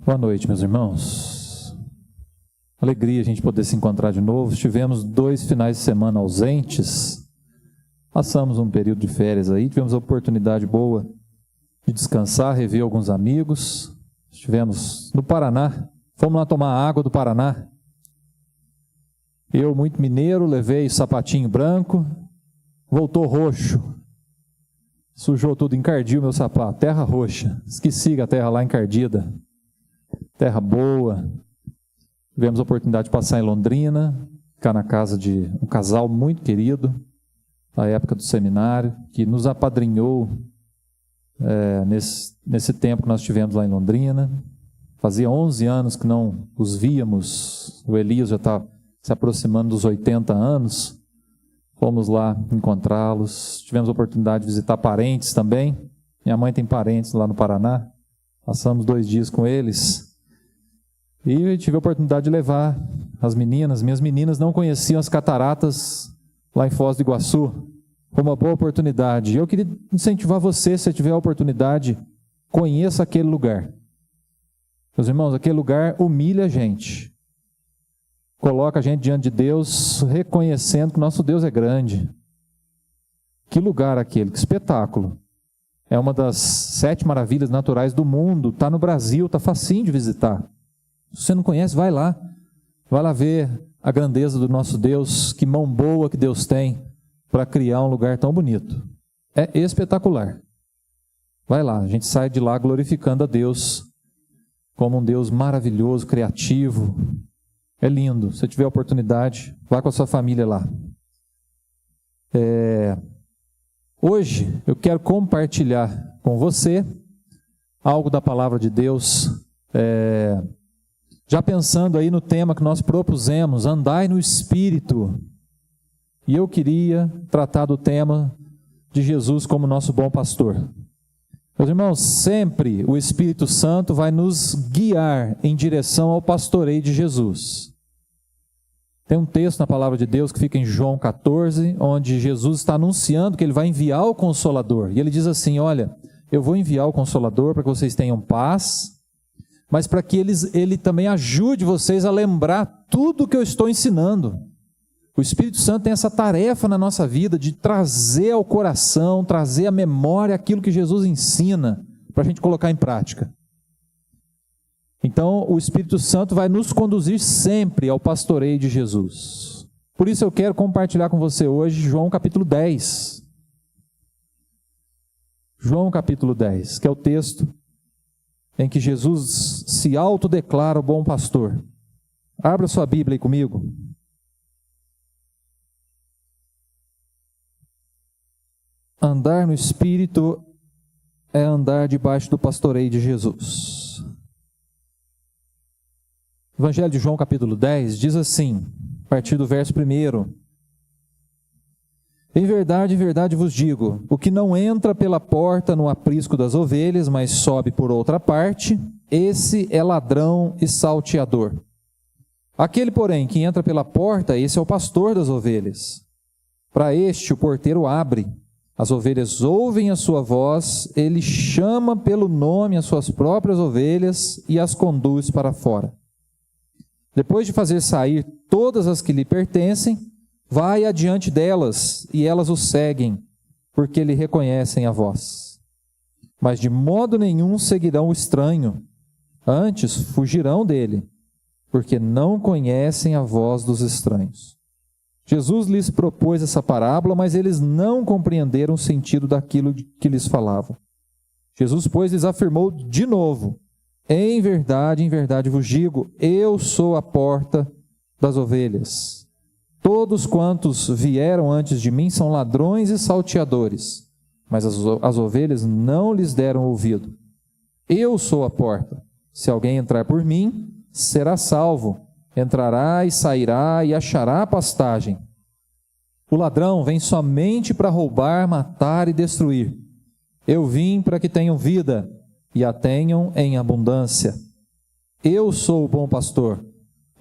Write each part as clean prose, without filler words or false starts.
Boa noite, meus irmãos. Alegria a gente poder se encontrar de novo. Tivemos 2 finais de semana ausentes, passamos um período de férias aí, tivemos a oportunidade boa de descansar, rever alguns amigos. Estivemos no Paraná, fomos lá tomar água do Paraná. Eu, muito mineiro, levei sapatinho branco, voltou roxo, sujou tudo, encardiu meu sapato, terra roxa, esqueci a terra lá encardida. Terra boa. Tivemos a oportunidade de passar em Londrina, ficar na casa de um casal muito querido, da época do seminário, que nos apadrinhou nesse tempo que nós tivemos lá em Londrina. Fazia 11 anos que não os víamos, o Elias já está se aproximando dos 80 anos, fomos lá encontrá-los, tivemos a oportunidade de visitar parentes também, minha mãe tem parentes lá no Paraná, passamos 2 dias com eles. E tive a oportunidade de levar as meninas. Minhas meninas não conheciam as cataratas lá em Foz do Iguaçu. Foi uma boa oportunidade. E eu queria incentivar você, se tiver a oportunidade, conheça aquele lugar. Meus irmãos, aquele lugar humilha a gente. Coloca a gente diante de Deus, reconhecendo que nosso Deus é grande. Que lugar aquele, que espetáculo. É uma das 7 maravilhas naturais do mundo. Está no Brasil, está facinho de visitar. Se você não conhece, vai lá ver a grandeza do nosso Deus, que mão boa que Deus tem para criar um lugar tão bonito. É espetacular. Vai lá, a gente sai de lá glorificando a Deus como um Deus maravilhoso, criativo. É lindo. Se você tiver a oportunidade, vá com a sua família lá. Hoje eu quero compartilhar com você algo da palavra de Deus, já pensando aí no tema que nós propusemos, andai no Espírito. E eu queria tratar do tema de Jesus como nosso bom pastor. Meus irmãos, sempre o Espírito Santo vai nos guiar em direção ao pastoreio de Jesus. Tem um texto na palavra de Deus que fica em João 14, onde Jesus está anunciando que ele vai enviar o Consolador. E ele diz assim, olha, eu vou enviar o Consolador para que vocês tenham paz, mas para que ele também ajude vocês a lembrar tudo que eu estou ensinando. O Espírito Santo tem essa tarefa na nossa vida de trazer ao coração, trazer à memória aquilo que Jesus ensina, para a gente colocar em prática. Então, o Espírito Santo vai nos conduzir sempre ao pastoreio de Jesus. Por isso eu quero compartilhar com você hoje João capítulo 10. João capítulo 10, que é o texto em que Jesus se autodeclara o bom pastor. Abra sua Bíblia aí comigo. Andar no Espírito é andar debaixo do pastoreio de Jesus. Evangelho de João capítulo 10 diz assim, a partir do verso 1. Em verdade vos digo, o que não entra pela porta no aprisco das ovelhas, mas sobe por outra parte, esse é ladrão e salteador. Aquele, porém, que entra pela porta, esse é o pastor das ovelhas. Para este o porteiro abre, as ovelhas ouvem a sua voz, ele chama pelo nome as suas próprias ovelhas e as conduz para fora. Depois de fazer sair todas as que lhe pertencem, vai adiante delas, e elas o seguem, porque lhe reconhecem a voz. Mas de modo nenhum seguirão o estranho, antes fugirão dele, porque não conhecem a voz dos estranhos. Jesus lhes propôs essa parábola, mas eles não compreenderam o sentido daquilo que lhes falava. Jesus, pois, lhes afirmou de novo, em verdade vos digo, eu sou a porta das ovelhas. Todos quantos vieram antes de mim são ladrões e salteadores, mas as ovelhas não lhes deram ouvido. Eu sou a porta. Se alguém entrar por mim, será salvo. Entrará e sairá e achará pastagem. O ladrão vem somente para roubar, matar e destruir. Eu vim para que tenham vida e a tenham em abundância. Eu sou o bom pastor.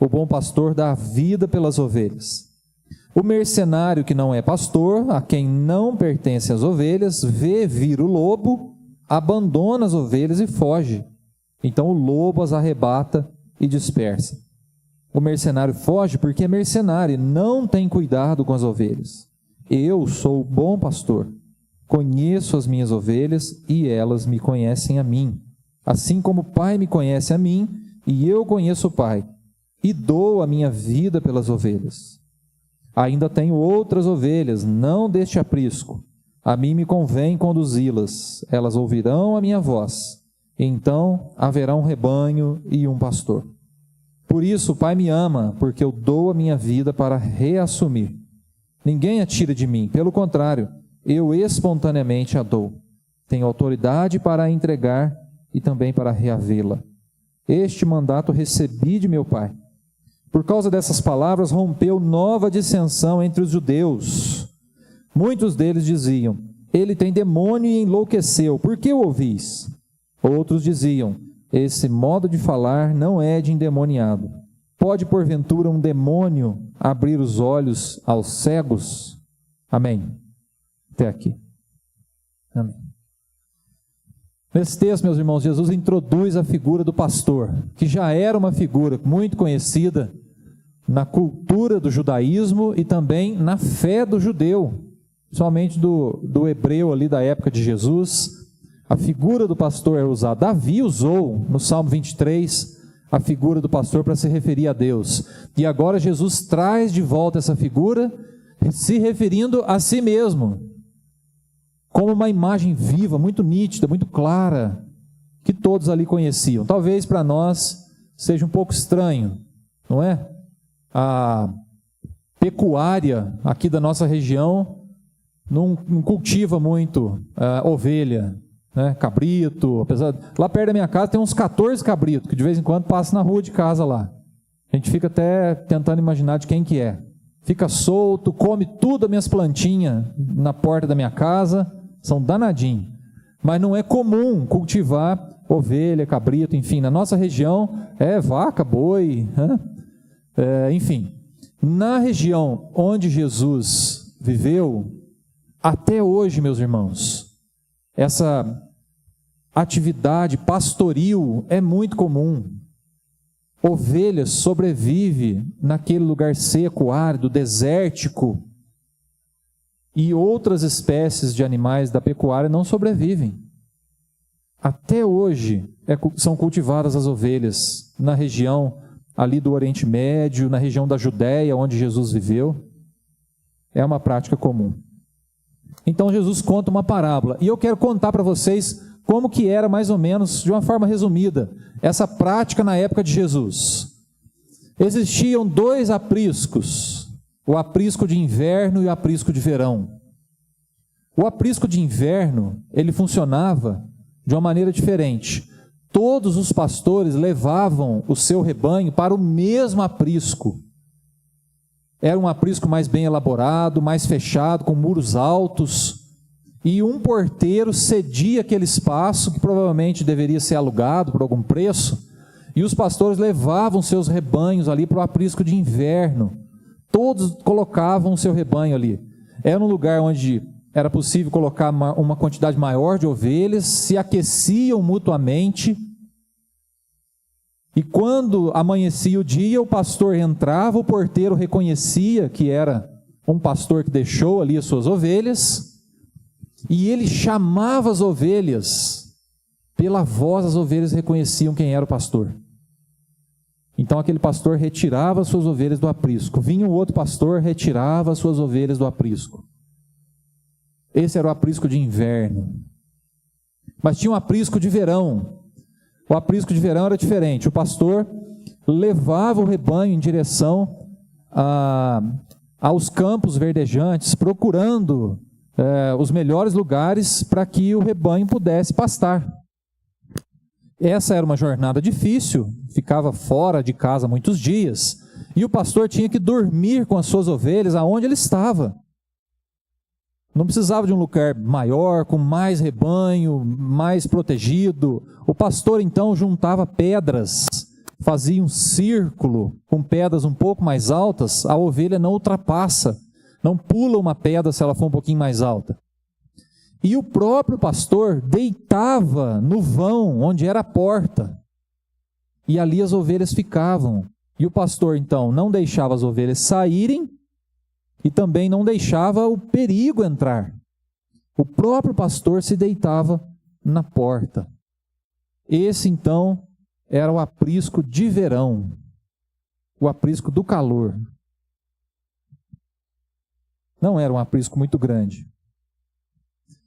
O bom pastor dá a vida pelas ovelhas. O mercenário que não é pastor, a quem não pertencem as ovelhas, vê vir o lobo, abandona as ovelhas e foge. Então o lobo as arrebata e dispersa. O mercenário foge porque é mercenário e não tem cuidado com as ovelhas. Eu sou o bom pastor, conheço as minhas ovelhas e elas me conhecem a mim. Assim como o Pai me conhece a mim e eu conheço o Pai, e dou a minha vida pelas ovelhas. Ainda tenho outras ovelhas, não deste aprisco. A mim me convém conduzi-las, elas ouvirão a minha voz. Então haverá um rebanho e um pastor. Por isso o Pai me ama, porque eu dou a minha vida para reassumir. Ninguém a tira de mim, pelo contrário, eu espontaneamente a dou. Tenho autoridade para a entregar e também para reavê-la. Este mandato recebi de meu Pai. Por causa dessas palavras rompeu nova dissensão entre os judeus. Muitos deles diziam: ele tem demônio e enlouqueceu, por que o ouvis? Outros diziam: esse modo de falar não é de endemoniado. Pode porventura um demônio abrir os olhos aos cegos? Amém. Até aqui. Amém. Nesse texto, meus irmãos, Jesus introduz a figura do pastor, que já era uma figura muito conhecida na cultura do judaísmo e também na fé do judeu, somente do hebreu ali da época de Jesus. A figura do pastor é usada. Davi usou no Salmo 23 a figura do pastor para se referir a Deus. E agora Jesus traz de volta essa figura, se referindo a si mesmo, como uma imagem viva, muito nítida, muito clara, que todos ali conheciam. Talvez para nós seja um pouco estranho, não é? A pecuária aqui da nossa região não cultiva muito ovelha, né? Cabrito, apesar lá perto da minha casa tem uns 14 cabritos, que de vez em quando passa na rua de casa lá. A gente fica até tentando imaginar de quem que é. Fica solto, come tudo as minhas plantinhas na porta da minha casa, são danadinhos. Mas não é comum cultivar ovelha, cabrito, enfim, na nossa região é vaca, boi, né? Enfim. Na região onde Jesus viveu, até hoje, meus irmãos, essa atividade pastoril é muito comum. Ovelha sobrevive naquele lugar seco, árido, desértico, e outras espécies de animais da pecuária não sobrevivem. Até hoje são cultivadas as ovelhas na região ali do Oriente Médio, na região da Judéia, onde Jesus viveu. É uma prática comum. Então Jesus conta uma parábola, e eu quero contar para vocês como que era mais ou menos, de uma forma resumida, essa prática na época de Jesus. Existiam 2 apriscos, o aprisco de inverno e o aprisco de verão. O aprisco de inverno, ele funcionava de uma maneira diferente. Todos os pastores levavam o seu rebanho para o mesmo aprisco. Era um aprisco mais bem elaborado, mais fechado, com muros altos, e um porteiro cedia aquele espaço, que provavelmente deveria ser alugado por algum preço, e os pastores levavam seus rebanhos ali para o aprisco de inverno. Todos colocavam o seu rebanho ali. Era um lugar onde era possível colocar uma quantidade maior de ovelhas, se aqueciam mutuamente, e quando amanhecia o dia, o pastor entrava, o porteiro reconhecia que era um pastor que deixou ali as suas ovelhas, e ele chamava as ovelhas, pela voz as ovelhas reconheciam quem era o pastor. Então aquele pastor retirava as suas ovelhas do aprisco, vinha um outro pastor, retirava as suas ovelhas do aprisco. Esse era o aprisco de inverno. Mas tinha um aprisco de verão. O aprisco de verão era diferente. O pastor levava o rebanho em direção aos campos verdejantes, procurando os melhores lugares para que o rebanho pudesse pastar. Essa era uma jornada difícil, ficava fora de casa muitos dias, e o pastor tinha que dormir com as suas ovelhas aonde ele estava. Não precisava de um lugar maior, com mais rebanho, mais protegido. O pastor então juntava pedras, fazia um círculo com pedras um pouco mais altas. A ovelha não ultrapassa, não pula uma pedra se ela for um pouquinho mais alta. E o próprio pastor deitava no vão onde era a porta. e ali as ovelhas ficavam. E o pastor, então, não deixava as ovelhas saírem e também não deixava o perigo entrar. O próprio pastor se deitava na porta. Esse, então, era o aprisco de verão, o aprisco do calor. Não era um aprisco muito grande.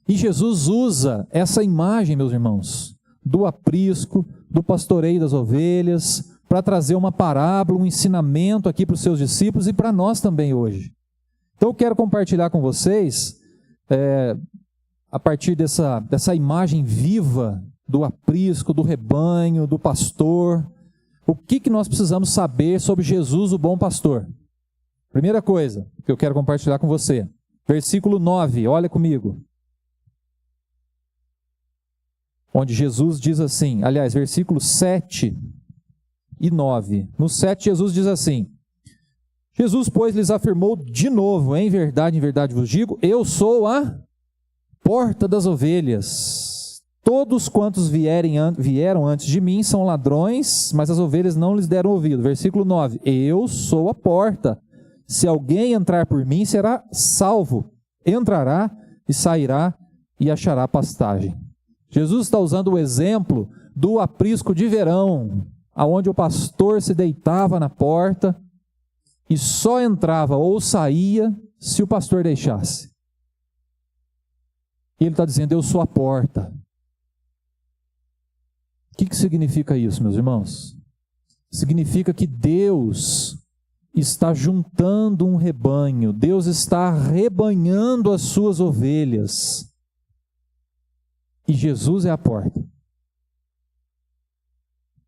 E Jesus usa essa imagem, meus irmãos, do aprisco, do pastoreio das ovelhas, para trazer uma parábola, um ensinamento aqui para os seus discípulos e para nós também hoje. Então eu quero compartilhar com vocês, a partir dessa imagem viva do aprisco, do rebanho, do pastor, o que nós precisamos saber sobre Jesus, o bom pastor. Primeira coisa que eu quero compartilhar com você, versículo 9, olha comigo. Onde Jesus diz assim, aliás, versículos 7 e 9. No 7, Jesus diz assim: Jesus, pois, lhes afirmou de novo, em verdade vos digo, eu sou a porta das ovelhas. Todos quantos vieram antes de mim são ladrões, mas as ovelhas não lhes deram ouvido. Versículo 9, eu sou a porta. Se alguém entrar por mim, será salvo. Entrará e sairá e achará pastagem. Jesus está usando o exemplo do aprisco de verão, aonde o pastor se deitava na porta e só entrava ou saía se o pastor deixasse. E ele está dizendo, eu sou a porta. O que significa isso, meus irmãos? Significa que Deus está juntando um rebanho, Deus está rebanhando as suas ovelhas. E Jesus é a porta.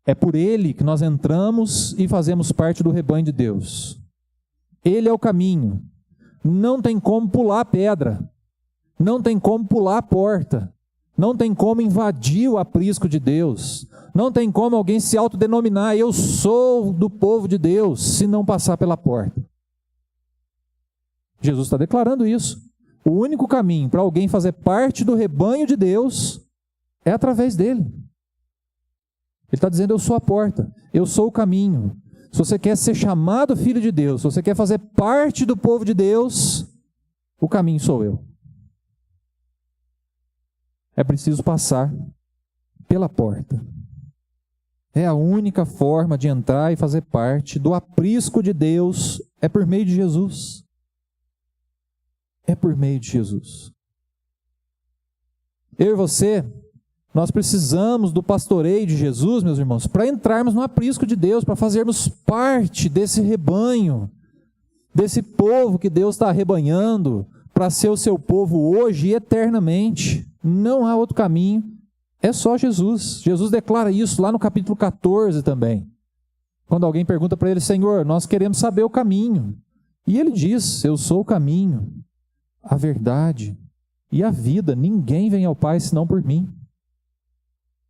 É por Ele que nós entramos e fazemos parte do rebanho de Deus. Ele é o caminho. Não tem como pular a pedra. Não tem como pular a porta. Não tem como invadir o aprisco de Deus. Não tem como alguém se autodenominar, eu sou do povo de Deus, se não passar pela porta. Jesus está declarando isso. O único caminho para alguém fazer parte do rebanho de Deus é através dele. Ele está dizendo, eu sou a porta, eu sou o caminho. Se você quer ser chamado filho de Deus, se você quer fazer parte do povo de Deus, o caminho sou eu. É preciso passar pela porta. É a única forma de entrar e fazer parte do aprisco de Deus, é por meio de Jesus. É por meio de Jesus. Eu e você, nós precisamos do pastoreio de Jesus, meus irmãos, para entrarmos no aprisco de Deus, para fazermos parte desse rebanho, desse povo que Deus está arrebanhando, para ser o seu povo hoje e eternamente. Não há outro caminho, é só Jesus. Jesus declara isso lá no capítulo 14 também. Quando alguém pergunta para ele, Senhor, nós queremos saber o caminho. E ele diz, eu sou o caminho, a verdade e a vida. Ninguém vem ao Pai senão por mim.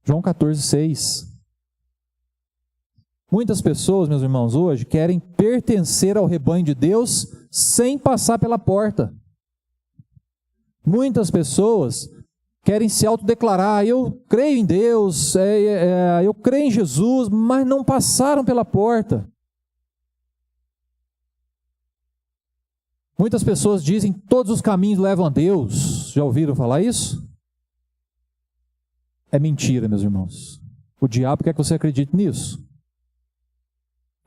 João 14, 6. Muitas pessoas, meus irmãos, hoje querem pertencer ao rebanho de Deus sem passar pela porta. Muitas pessoas querem se autodeclarar, eu creio em Deus, eu creio em Jesus, mas não passaram pela porta. Muitas pessoas dizem, todos os caminhos levam a Deus. Já ouviram falar isso? É mentira, meus irmãos. O diabo quer que você acredite nisso.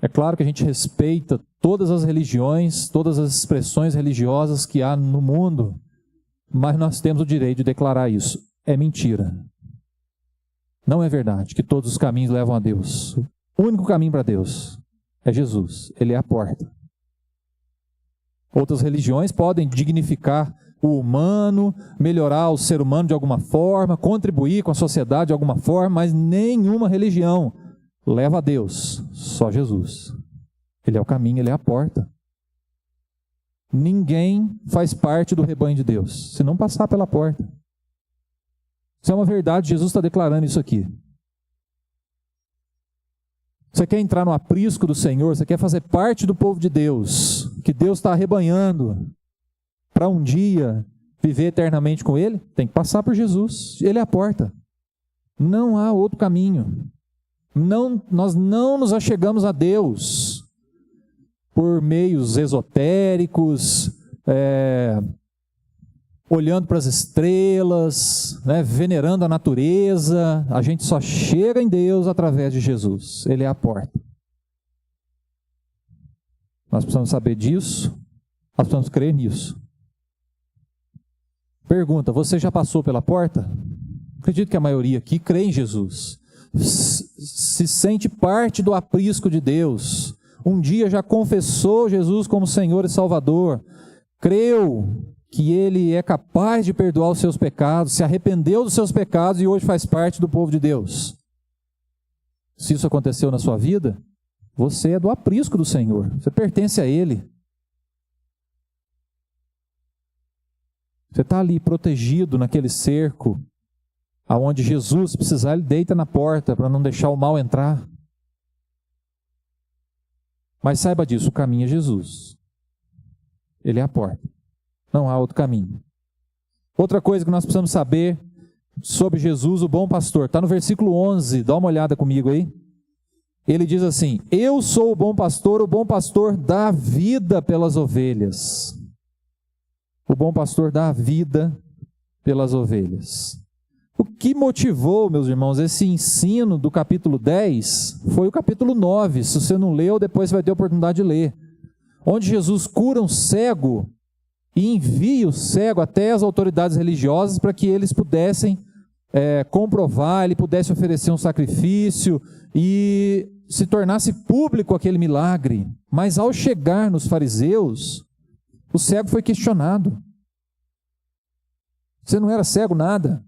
É claro que a gente respeita todas as religiões, todas as expressões religiosas que há no mundo, mas nós temos o direito de declarar isso. É mentira. Não é verdade que todos os caminhos levam a Deus. O único caminho para Deus é Jesus. Ele é a porta. Outras religiões podem dignificar o humano, melhorar o ser humano de alguma forma, contribuir com a sociedade de alguma forma, mas nenhuma religião leva a Deus. Só Jesus. Ele é o caminho, Ele é a porta. Ninguém faz parte do rebanho de Deus se não passar pela porta. Isso é uma verdade, Jesus está declarando isso aqui. Você quer entrar no aprisco do Senhor, você quer fazer parte do povo de Deus, que Deus está arrebanhando, para um dia viver eternamente com Ele, tem que passar por Jesus. Ele é a porta. Não há outro caminho. Nós não nos achegamos a Deus por meios esotéricos, olhando para as estrelas, venerando a natureza. A gente só chega em Deus através de Jesus. Ele é a porta. Nós precisamos saber disso, nós precisamos crer nisso. Pergunta: você já passou pela porta? Acredito que a maioria aqui crê em Jesus. Se sente parte do aprisco de Deus. Um dia já confessou Jesus como Senhor e Salvador. Creu que Ele é capaz de perdoar os seus pecados, se arrependeu dos seus pecados e hoje faz parte do povo de Deus. Se isso aconteceu na sua vida, você é do aprisco do Senhor. Você pertence a Ele. Você está ali protegido naquele cerco, aonde Jesus, se precisar, Ele deita na porta para não deixar o mal entrar. Mas saiba disso, o caminho é Jesus. Ele é a porta. Não há outro caminho. Outra coisa que nós precisamos saber sobre Jesus, o bom pastor, está no versículo 11, dá uma olhada comigo aí. Ele diz assim: eu sou o bom pastor dá vida pelas ovelhas. O bom pastor dá vida pelas ovelhas. O que motivou, meus irmãos, esse ensino do capítulo 10 foi o capítulo 9. Se você não leu, depois você vai ter a oportunidade de ler. Onde Jesus cura um cego e envia o cego até as autoridades religiosas para que eles pudessem comprovar, ele pudesse oferecer um sacrifício e se tornasse público aquele milagre. Mas ao chegar nos fariseus, o cego foi questionado. Você não era cego nada.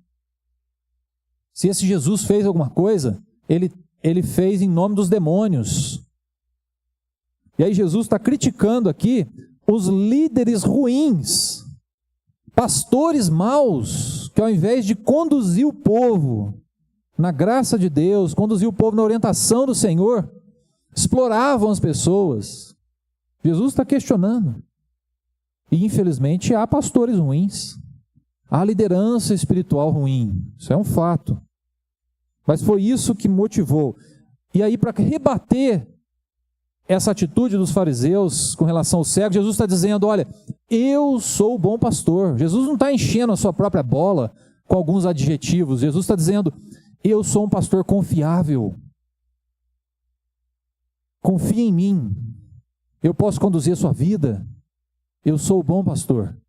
Se esse Jesus fez alguma coisa, ele fez em nome dos demônios. E aí Jesus está criticando aqui os líderes ruins, pastores maus, que ao invés de conduzir o povo na graça de Deus, conduzir o povo na orientação do Senhor, exploravam as pessoas. Jesus está questionando. E infelizmente há pastores ruins, há liderança espiritual ruim, isso é um fato. Mas foi isso que motivou. E aí, para rebater essa atitude dos fariseus com relação ao cego, Jesus está dizendo: olha, eu sou o bom pastor. Jesus não está enchendo a sua própria bola com alguns adjetivos. Jesus está dizendo: eu sou um pastor confiável. Confie em mim. Eu posso conduzir a sua vida. Eu sou o bom pastor.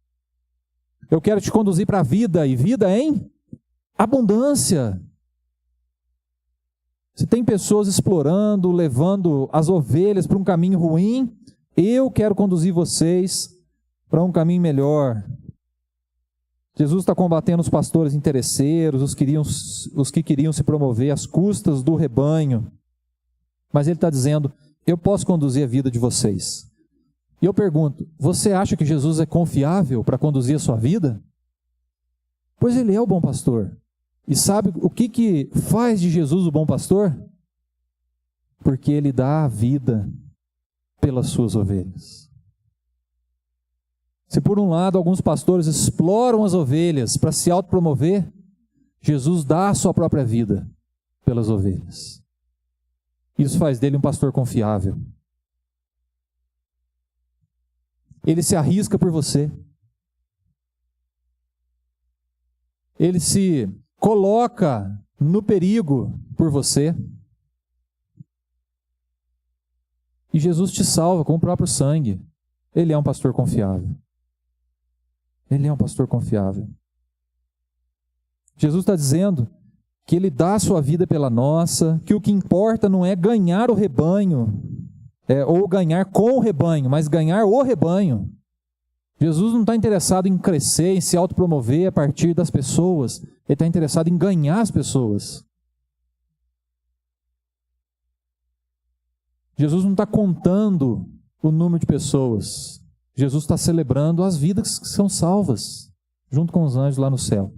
Eu quero te conduzir para a vida, e vida em abundância. Se tem pessoas explorando, levando as ovelhas para um caminho ruim, eu quero conduzir vocês para um caminho melhor. Jesus está combatendo os pastores interesseiros, os que queriam se promover às custas do rebanho. Mas ele está dizendo: eu posso conduzir a vida de vocês. E eu pergunto: você acha que Jesus é confiável para conduzir a sua vida? Pois ele é o bom pastor. E sabe o que faz de Jesus o bom pastor? Porque ele dá a vida pelas suas ovelhas. Se por um lado alguns pastores exploram as ovelhas para se autopromover, Jesus dá a sua própria vida pelas ovelhas. Isso faz dele um pastor confiável. Ele se arrisca por você. Ele se coloca no perigo por você. E Jesus te salva com o próprio sangue. Ele é um pastor confiável. Ele é um pastor confiável. Jesus está dizendo que ele dá a sua vida pela nossa, que o que importa não é ganhar o rebanho, ou ganhar com o rebanho, mas ganhar o rebanho. Jesus não está interessado em crescer, em se autopromover a partir das pessoas. Ele está interessado em ganhar as pessoas. Jesus não está contando o número de pessoas. Jesus está celebrando as vidas que são salvas, junto com os anjos lá no céu.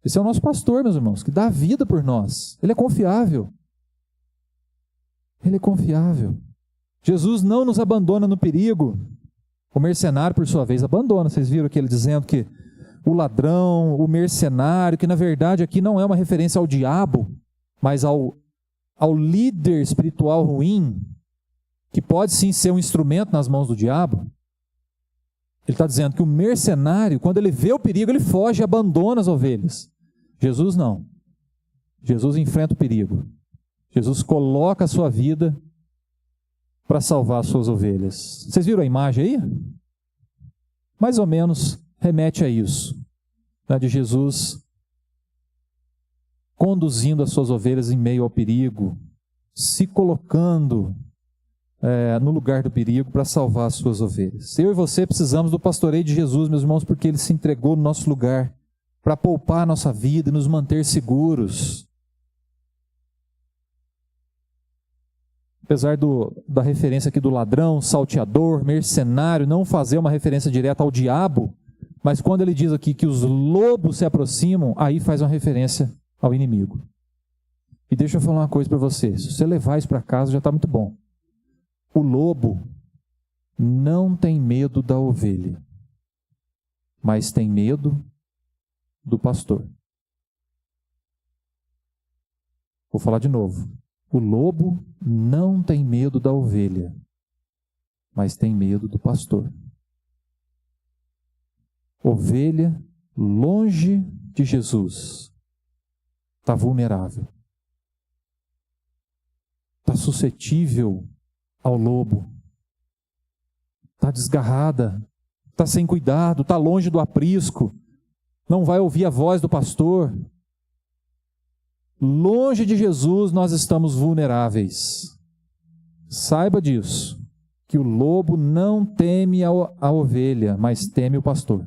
Esse é o nosso pastor, meus irmãos, que dá a vida por nós. Ele é confiável. Ele é confiável. Jesus não nos abandona no perigo. O mercenário, por sua vez, abandona. Vocês viram aquele dizendo que o ladrão, o mercenário, que na verdade aqui não é uma referência ao diabo, mas ao ao líder espiritual ruim, que pode sim ser um instrumento nas mãos do diabo, ele está dizendo que o mercenário, quando ele vê o perigo, ele foge e abandona as ovelhas. Jesus não. Jesus enfrenta o perigo. Jesus coloca a sua vida para salvar as suas ovelhas. Vocês viram a imagem aí? Mais ou menos remete a isso, né, de Jesus conduzindo as suas ovelhas em meio ao perigo, se colocando no lugar do perigo para salvar as suas ovelhas. Eu e você precisamos do pastoreio de Jesus, meus irmãos, porque Ele se entregou no nosso lugar para poupar a nossa vida e nos manter seguros. Apesar da referência aqui do ladrão, salteador, mercenário, não fazer uma referência direta ao diabo, mas quando ele diz aqui que os lobos se aproximam, aí faz uma referência ao inimigo. E deixa eu falar uma coisa para você, se você levar isso para casa já está muito bom. O lobo não tem medo da ovelha, mas tem medo do pastor. Vou falar de novo. O lobo não tem medo da ovelha, mas tem medo do pastor. Ovelha, longe de Jesus, está vulnerável, está suscetível ao lobo, está desgarrada, está sem cuidado, está longe do aprisco, não vai ouvir a voz do pastor. Longe de Jesus nós estamos vulneráveis. Saiba disso, que o lobo não teme a ovelha, mas teme o pastor.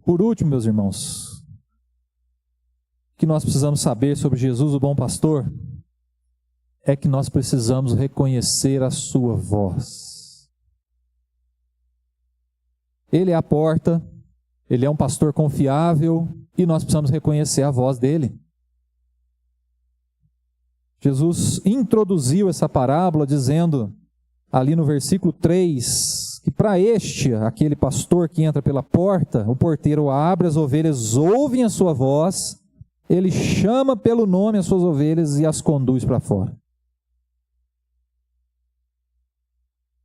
Por último, meus irmãos, o que nós precisamos saber sobre Jesus, o bom pastor, é que nós precisamos reconhecer a sua voz. Ele é a porta, ele é um pastor confiável e nós precisamos reconhecer a voz dele. Jesus introduziu essa parábola dizendo, ali no versículo 3, que para aquele pastor que entra pela porta, o porteiro abre, as ovelhas ouvem a sua voz, ele chama pelo nome as suas ovelhas e as conduz para fora.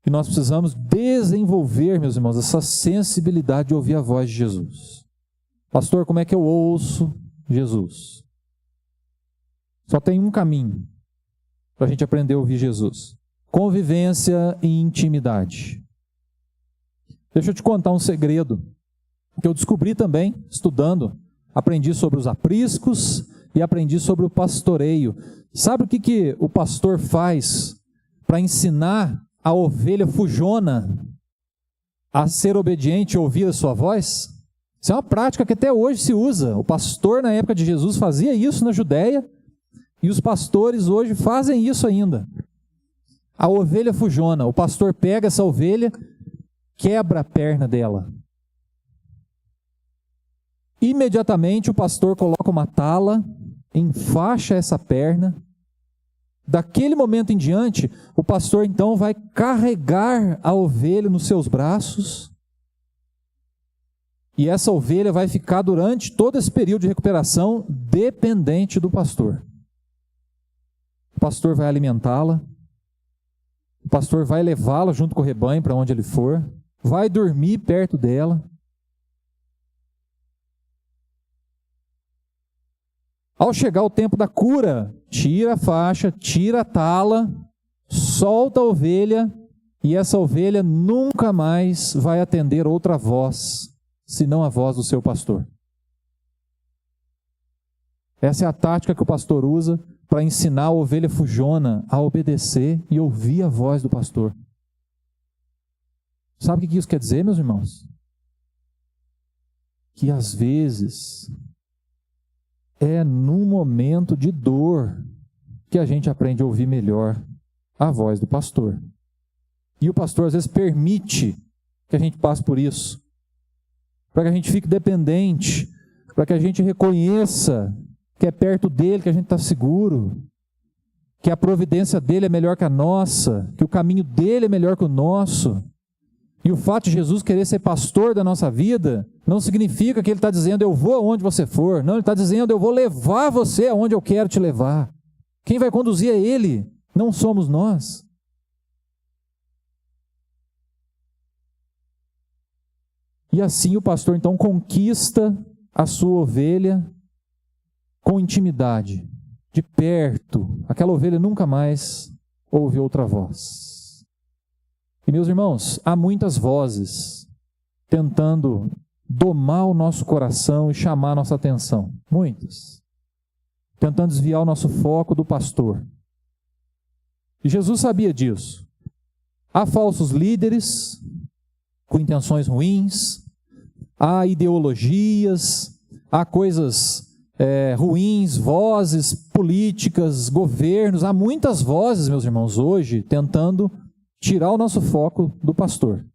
E nós precisamos desenvolver, meus irmãos, essa sensibilidade de ouvir a voz de Jesus. Pastor, como é que eu ouço Jesus? Só tem um caminho para a gente aprender a ouvir Jesus: convivência e intimidade. Deixa eu te contar um segredo que eu descobri também, estudando. Aprendi sobre os apriscos e aprendi sobre o pastoreio. Sabe o que o pastor faz para ensinar a ovelha fujona a ser obediente e ouvir a sua voz? Isso é uma prática que até hoje se usa. O pastor na época de Jesus fazia isso na Judéia e os pastores hoje fazem isso ainda. A ovelha fujona, o pastor pega essa ovelha, quebra a perna dela. Imediatamente o pastor coloca uma tala, enfaixa essa perna. Daquele momento em diante, o pastor então vai carregar a ovelha nos seus braços. E essa ovelha vai ficar durante todo esse período de recuperação dependente do pastor. O pastor vai alimentá-la. O pastor vai levá-la junto com o rebanho para onde ele for. Vai dormir perto dela. Ao chegar o tempo da cura, tira a faixa, tira a tala, solta a ovelha, e essa ovelha nunca mais vai atender outra voz, senão a voz do seu pastor. Essa é a tática que o pastor usa para ensinar a ovelha fujona a obedecer e ouvir a voz do pastor. Sabe o que isso quer dizer, meus irmãos? Que às vezes é num momento de dor que a gente aprende a ouvir melhor a voz do pastor. E o pastor às vezes permite que a gente passe por isso, para que a gente fique dependente, para que a gente reconheça que é perto dele que a gente está seguro, que a providência dele é melhor que a nossa, que o caminho dele é melhor que o nosso. E o fato de Jesus querer ser pastor da nossa vida não significa que Ele está dizendo, eu vou aonde você for. Não, Ele está dizendo, eu vou levar você aonde eu quero te levar. Quem vai conduzir é Ele, não somos nós. E assim o pastor então conquista a sua ovelha com intimidade, de perto. Aquela ovelha nunca mais ouve outra voz. E meus irmãos, há muitas vozes tentando domar o nosso coração e chamar a nossa atenção. Muitas. Tentando desviar o nosso foco do pastor. E Jesus sabia disso. Há falsos líderes com intenções ruins, há ideologias, há coisas ruins, vozes políticas, governos, há muitas vozes, meus irmãos, hoje tentando tirar o nosso foco do pastor.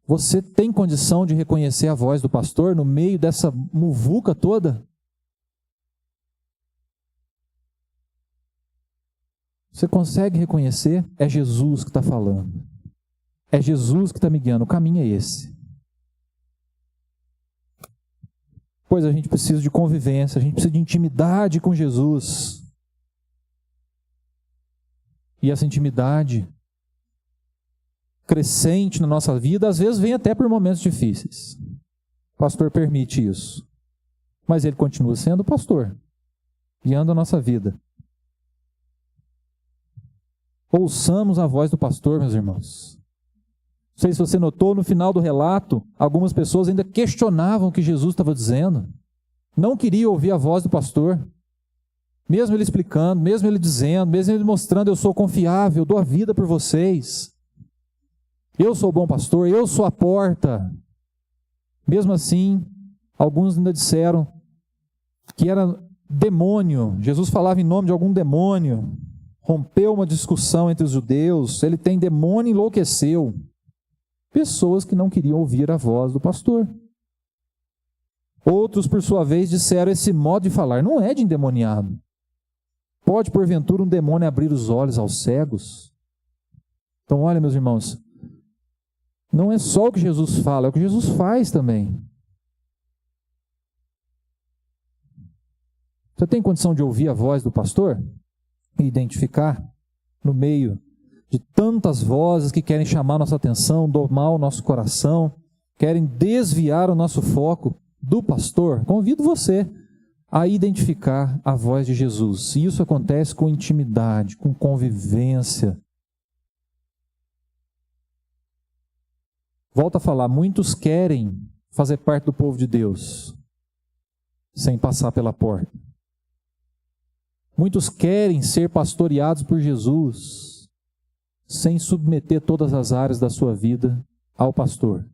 Você tem condição de reconhecer a voz do pastor no meio dessa muvuca toda? Você consegue reconhecer? É Jesus que está falando. É Jesus que está me guiando. O caminho é esse. Pois a gente precisa de convivência, a gente precisa de intimidade com Jesus. E essa intimidade crescente na nossa vida, às vezes vem até por momentos difíceis. O pastor permite isso. Mas ele continua sendo pastor, guiando a nossa vida. Ouçamos a voz do pastor, meus irmãos. Não sei se você notou, no final do relato, algumas pessoas ainda questionavam o que Jesus estava dizendo. Não queriam ouvir a voz do pastor. Mesmo ele explicando, mesmo ele dizendo, mesmo ele mostrando, eu sou confiável, eu dou a vida por vocês. Eu sou o bom pastor, eu sou a porta. Mesmo assim, alguns ainda disseram que era demônio. Jesus falava em nome de algum demônio. Rompeu uma discussão entre os judeus. Ele tem demônio, enlouqueceu. Pessoas que não queriam ouvir a voz do pastor. Outros, por sua vez, disseram esse modo de falar não é de endemoniado. Pode, porventura, um demônio abrir os olhos aos cegos? Então, olha, meus irmãos, não é só o que Jesus fala, é o que Jesus faz também. Você tem condição de ouvir a voz do pastor e identificar no meio de tantas vozes que querem chamar nossa atenção, domar o nosso coração, querem desviar o nosso foco do pastor? Convido você a identificar a voz de Jesus. E isso acontece com intimidade, com convivência. Volto a falar, muitos querem fazer parte do povo de Deus, sem passar pela porta. Muitos querem ser pastoreados por Jesus, sem submeter todas as áreas da sua vida ao pastor,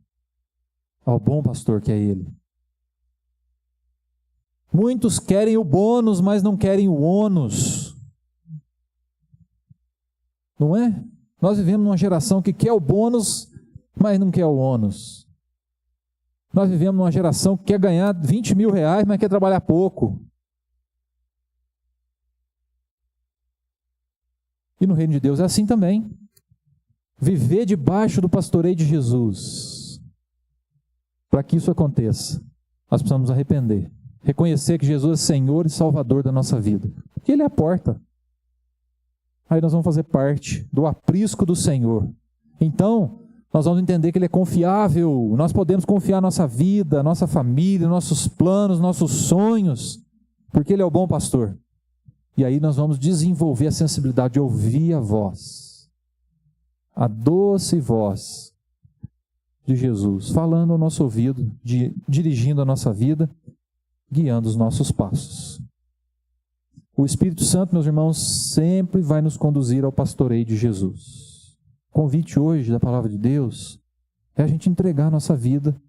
ao bom pastor que é Ele. Muitos querem o bônus, mas não querem o ônus. Não é? Nós vivemos numa geração que quer o bônus, mas não quer o ônus. Nós vivemos numa geração que quer ganhar 20 mil reais, mas quer trabalhar pouco. E no reino de Deus é assim também. Viver debaixo do pastoreio de Jesus. Para que isso aconteça, nós precisamos nos arrepender. Reconhecer que Jesus é Senhor e Salvador da nossa vida. Que Ele é a porta. Aí nós vamos fazer parte do aprisco do Senhor. Então, nós vamos entender que Ele é confiável. Nós podemos confiar nossa vida, nossa família, nossos planos, nossos sonhos, porque Ele é o bom pastor. E aí nós vamos desenvolver a sensibilidade de ouvir a voz, a doce voz de Jesus, falando ao nosso ouvido, dirigindo a nossa vida, guiando os nossos passos. O Espírito Santo, meus irmãos, sempre vai nos conduzir ao pastoreio de Jesus. O convite hoje da palavra de Deus é a gente entregar a nossa vida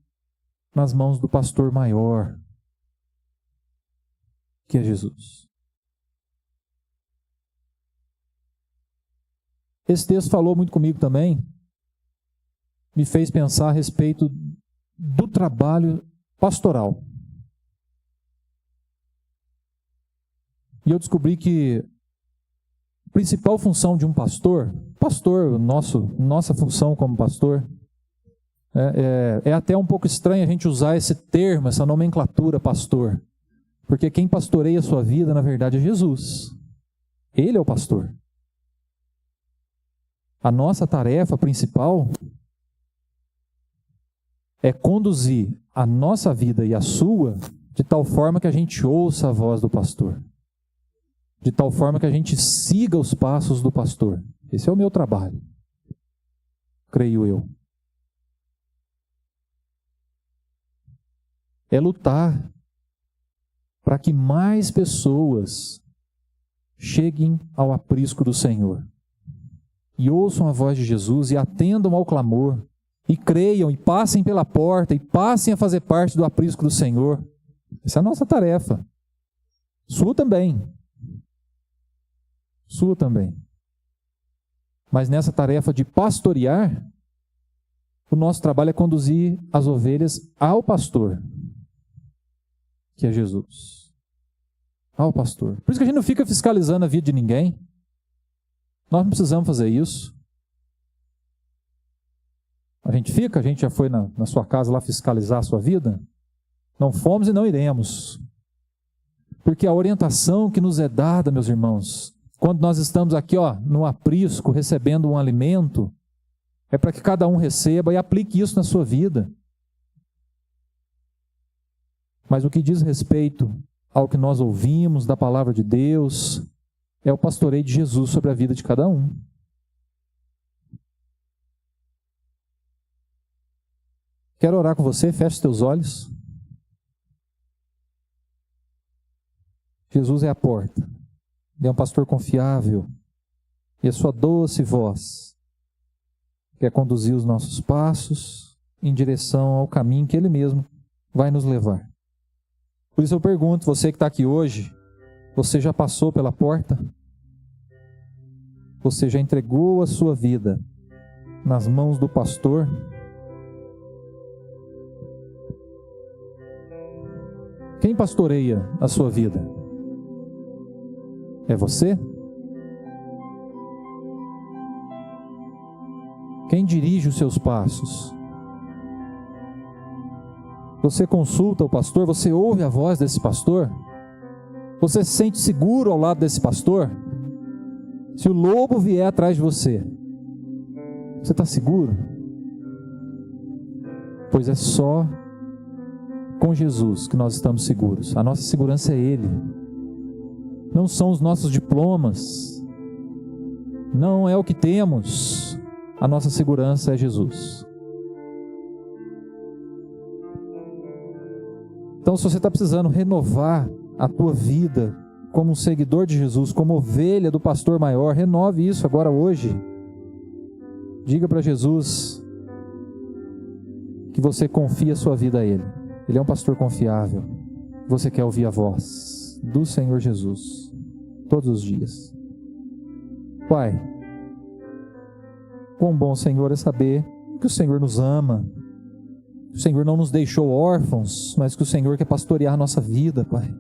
nas mãos do pastor maior, que é Jesus. Esse texto falou muito comigo também, me fez pensar a respeito do trabalho pastoral. E eu descobri que a principal função de um pastor pastor, nossa função como pastor. É até um pouco estranho a gente usar esse termo, essa nomenclatura pastor, porque quem pastoreia a sua vida, na verdade, é Jesus. Ele é o pastor. A nossa tarefa principal é conduzir a nossa vida e a sua de tal forma que a gente ouça a voz do pastor, de tal forma que a gente siga os passos do pastor. Esse é o meu trabalho, creio eu. É lutar para que mais pessoas cheguem ao aprisco do Senhor e ouçam a voz de Jesus e atendam ao clamor e creiam e passem pela porta e passem a fazer parte do aprisco do Senhor. Essa é a nossa tarefa. Sua também. Sua também. Mas nessa tarefa de pastorear, o nosso trabalho é conduzir as ovelhas ao pastor, que é Jesus. Ao pastor. Por isso que a gente não fica fiscalizando a vida de ninguém. Nós não precisamos fazer isso. A gente já foi na sua casa lá fiscalizar a sua vida? Não fomos e não iremos. Porque a orientação que nos é dada, meus irmãos, quando nós estamos aqui no aprisco, recebendo um alimento, é para que cada um receba e aplique isso na sua vida. Mas o que diz respeito ao que nós ouvimos da palavra de Deus, é o pastoreio de Jesus sobre a vida de cada um. Quero orar com você, feche os teus olhos. Jesus é a porta, Ele é um pastor confiável, e a sua doce voz quer conduzir os nossos passos em direção ao caminho que Ele mesmo vai nos levar. Por isso eu pergunto, você que está aqui hoje, você já passou pela porta? Você já entregou a sua vida nas mãos do pastor? Quem pastoreia a sua vida? É você? Quem dirige os seus passos? Você consulta o pastor? Você ouve a voz desse pastor? Você se sente seguro ao lado desse pastor? Se o lobo vier atrás de você, você está seguro? Pois é só com Jesus que nós estamos seguros. A nossa segurança é Ele. Não são os nossos diplomas. Não é o que temos. A nossa segurança é Jesus. Então, se você está precisando renovar a tua vida como um seguidor de Jesus, como ovelha do pastor maior, renove isso agora hoje. Diga para Jesus que você confia a sua vida a Ele. Ele é um pastor confiável. Você quer ouvir a voz do Senhor Jesus todos os dias. Pai, quão bom, Senhor, é saber que o Senhor nos ama. O Senhor não nos deixou órfãos, mas que o Senhor quer pastorear a nossa vida, Pai.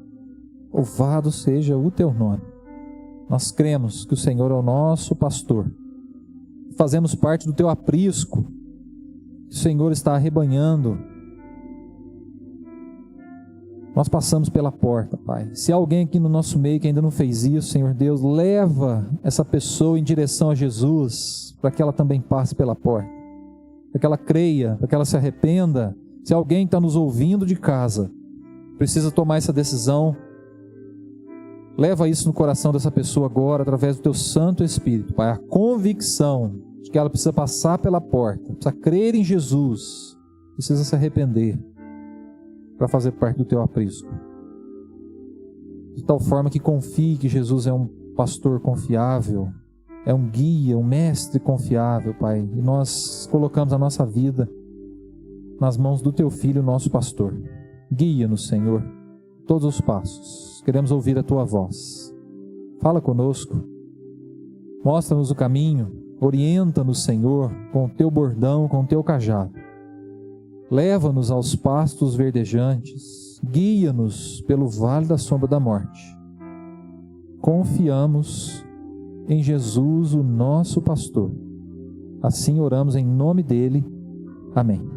Louvado seja o Teu nome. Nós cremos que o Senhor é o nosso pastor. Fazemos parte do Teu aprisco. O Senhor está arrebanhando. Nós passamos pela porta, Pai. Se há alguém aqui no nosso meio que ainda não fez isso, Senhor Deus, leva essa pessoa em direção a Jesus, para que ela também passe pela porta, para que ela creia, para que ela se arrependa. Se alguém está nos ouvindo de casa, precisa tomar essa decisão, leva isso no coração dessa pessoa agora, através do Teu Santo Espírito, Pai, a convicção de que ela precisa passar pela porta, precisa crer em Jesus, precisa se arrepender, para fazer parte do Teu aprisco. De tal forma que confie que Jesus é um pastor confiável, é um guia, um mestre confiável, Pai. E nós colocamos a nossa vida nas mãos do Teu Filho, nosso pastor. Guia-nos, Senhor, todos os passos. Queremos ouvir a Tua voz. Fala conosco. Mostra-nos o caminho. Orienta-nos, Senhor, com o Teu bordão, com o Teu cajado. Leva-nos aos pastos verdejantes, guia-nos pelo vale da sombra da morte. Confiamos em Jesus, o nosso pastor. Assim oramos em nome dele. Amém.